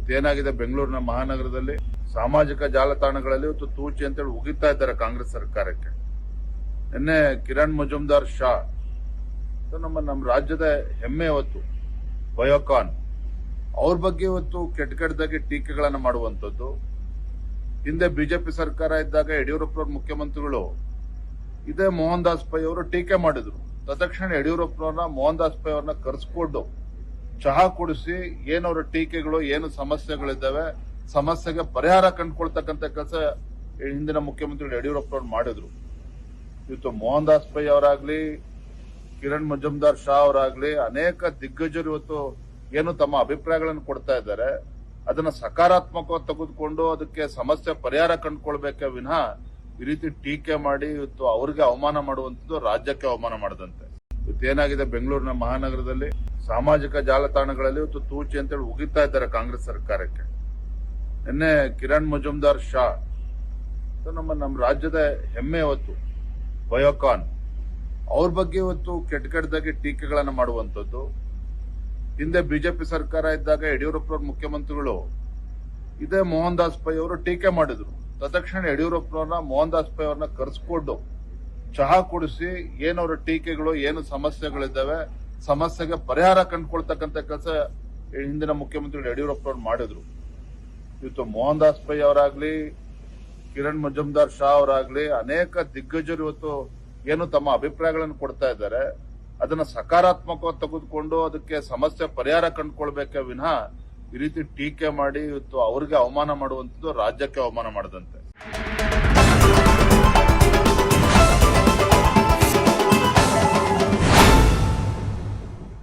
ಇವತ್ತೇನಾಗಿದೆ ಬೆಂಗಳೂರಿನ ಮಹಾನಗರದಲ್ಲಿ ಸಾಮಾಜಿಕ ಜಾಲತಾಣಗಳಲ್ಲಿ ಇವತ್ತು ತೂಚಿ ಅಂತೇಳಿ ಉಗಿತಾ ಇದ್ದಾರೆ ಕಾಂಗ್ರೆಸ್ ಸರ್ಕಾರಕ್ಕೆ. ನಿನ್ನೆ ಕಿರಣ್ ಮಜುಮ್ದಾರ್ ಶಾ ನಮ್ಮ ರಾಜ್ಯದ ಹೆಮ್ಮೆ ಇವತ್ತು ಬಯೋಕಾನ್ ಅವ್ರ ಬಗ್ಗೆ ಇವತ್ತು ಕೆಟ್ಟದಾಗಿ ಟೀಕೆಗಳನ್ನು ಮಾಡುವಂತದ್ದು. ಹಿಂದೆ ಬಿಜೆಪಿ ಸರ್ಕಾರ ಇದ್ದಾಗ ಯಡಿಯೂರಪ್ಪನವ್ರ ಮುಖ್ಯಮಂತ್ರಿಗಳು ಇದೇ ಮೋಹನ್ ದಾಸ್ ಪೈ ಅವರು ಟೀಕೆ ಮಾಡಿದ್ರು. ತತ್ಕ್ಷಣ ಯಡಿಯೂರಪ್ಪನವ್ರನ್ನ ಮೋಹನ್ ದಾಸ್ ಪೈ ಅವ್ರನ್ನ ಕರೆಸ್ಕೊಂಡು ಚಹಾ ಕುಡಿಸಿ ಏನವ್ರ ಟೀಕೆಗಳು ಏನು ಸಮಸ್ಯೆಗಳಿದ್ದಾವೆ ಸಮಸ್ಯೆಗೆ ಪರಿಹಾರ ಕಂಡುಕೊಳ್ತಕ್ಕಂಥ ಕೆಲಸ ಹಿಂದಿನ ಮುಖ್ಯಮಂತ್ರಿಗಳು ಯಡಿಯೂರಪ್ಪನವ್ರು ಮಾಡಿದ್ರು. ಇವತ್ತು ಮೋಹನ್ ದಾಸ್ ಪೈ ಅವರಾಗ್ಲಿ ಕಿರಣ್ ಮಜುಮ್ದಾರ್ ಶಾ ಅವರಾಗ್ಲಿ ಅನೇಕ ದಿಗ್ಗಜರು ಇವತ್ತು ಏನು ತಮ್ಮ ಅಭಿಪ್ರಾಯಗಳನ್ನು ಕೊಡ್ತಾ ಇದ್ದಾರೆ. ಅದನ್ನ ಸಕಾರಾತ್ಮಕವಾಗಿ ತೆಗೆದುಕೊಂಡು ಅದಕ್ಕೆ ಸಮಸ್ಯೆ ಪರಿಹಾರ ಕಂಡುಕೊಳ್ಬೇಕೆ ವಿನಃ ಈ ರೀತಿ ಟೀಕೆ ಮಾಡಿ ಇವತ್ತು ಅವ್ರಿಗೆ ಅವಮಾನ ಮಾಡುವಂತದ್ದು ರಾಜ್ಯಕ್ಕೆ ಅವಮಾನ ಮಾಡದಂತೆ. ಇವತ್ತೇನಾಗಿದೆ ಬೆಂಗಳೂರಿನ ಮಹಾನಗರದಲ್ಲಿ ಸಾಮಾಜಿಕ ಜಾಲತಾಣಗಳಲ್ಲಿ ಇವತ್ತು ತೂಚಿ ಅಂತೇಳಿ ಉಗಿತಾ ಇದ್ದಾರೆ ಕಾಂಗ್ರೆಸ್ ಸರ್ಕಾರಕ್ಕೆ. ನಿನ್ನೆ ಕಿರಣ್ ಮಜುಮ್ದಾರ್ ಶಾ ನಮ್ಮ ರಾಜ್ಯದ ಹೆಮ್ಮೆ ಇವತ್ತು ಬಯೋಕಾನ್ ಅವ್ರ ಬಗ್ಗೆ ಇವತ್ತು ಕೆಟ್ಟದಾಗಿ ಟೀಕೆಗಳನ್ನು ಮಾಡುವಂತದ್ದು. ಹಿಂದೆ ಬಿಜೆಪಿ ಸರ್ಕಾರ ಇದ್ದಾಗ ಯಡಿಯೂರಪ್ಪನವ್ರ ಮುಖ್ಯಮಂತ್ರಿಗಳು ಇದೇ ಮೋಹನ್ ದಾಸ್ ಪೈ ಅವರು ಟೀಕೆ ಮಾಡಿದ್ರು. ತತ್ಕ್ಷಣ ಯಡಿಯೂರಪ್ಪನವ್ರನ್ನ ಮೋಹನ್ ದಾಸ್ ಪೈ ಅವ್ರನ್ನ ಕರೆಸ್ಕೊಂಡು ಚಹಾ ಕುಡಿಸಿ ಏನವ್ರ ಟೀಕೆಗಳು ಏನು ಸಮಸ್ಯೆಗಳಿದ್ದಾವೆ ಸಮಸ್ಯೆಗೆ ಪರಿಹಾರ ಕಂಡುಕೊಳ್ತಕ್ಕಂಥ ಕೆಲಸ ಹಿಂದಿನ ಮುಖ್ಯಮಂತ್ರಿಗಳು ಯಡಿಯೂರಪ್ಪನವ್ರು ಮಾಡಿದ್ರು. ಇವತ್ತು ಮೋಹನ್ ದಾಸ್ ಪೈ ಅವರಾಗ್ಲಿ ಕಿರಣ್ ಮಜುಮ್ದಾರ್ ಶಾ ಅವರಾಗ್ಲಿ ಅನೇಕ ದಿಗ್ಗಜರು ಇವತ್ತು ಏನು ತಮ್ಮ ಅಭಿಪ್ರಾಯಗಳನ್ನು ಕೊಡ್ತಾ ಇದ್ದಾರೆ. ಅದನ್ನ ಸಕಾರಾತ್ಮಕವಾಗಿ ತೆಗೆದುಕೊಂಡು ಅದಕ್ಕೆ ಸಮಸ್ಯೆ ಪರಿಹಾರ ಕಂಡುಕೊಳ್ಬೇಕೆ ವಿನಃ ಈ ರೀತಿ ಟೀಕೆ ಮಾಡಿ ಇವತ್ತು ಅವ್ರಿಗೆ ಅವಮಾನ ಮಾಡುವಂತದ್ದು ರಾಜ್ಯಕ್ಕೆ ಅವಮಾನ ಮಾಡದಂತೆ.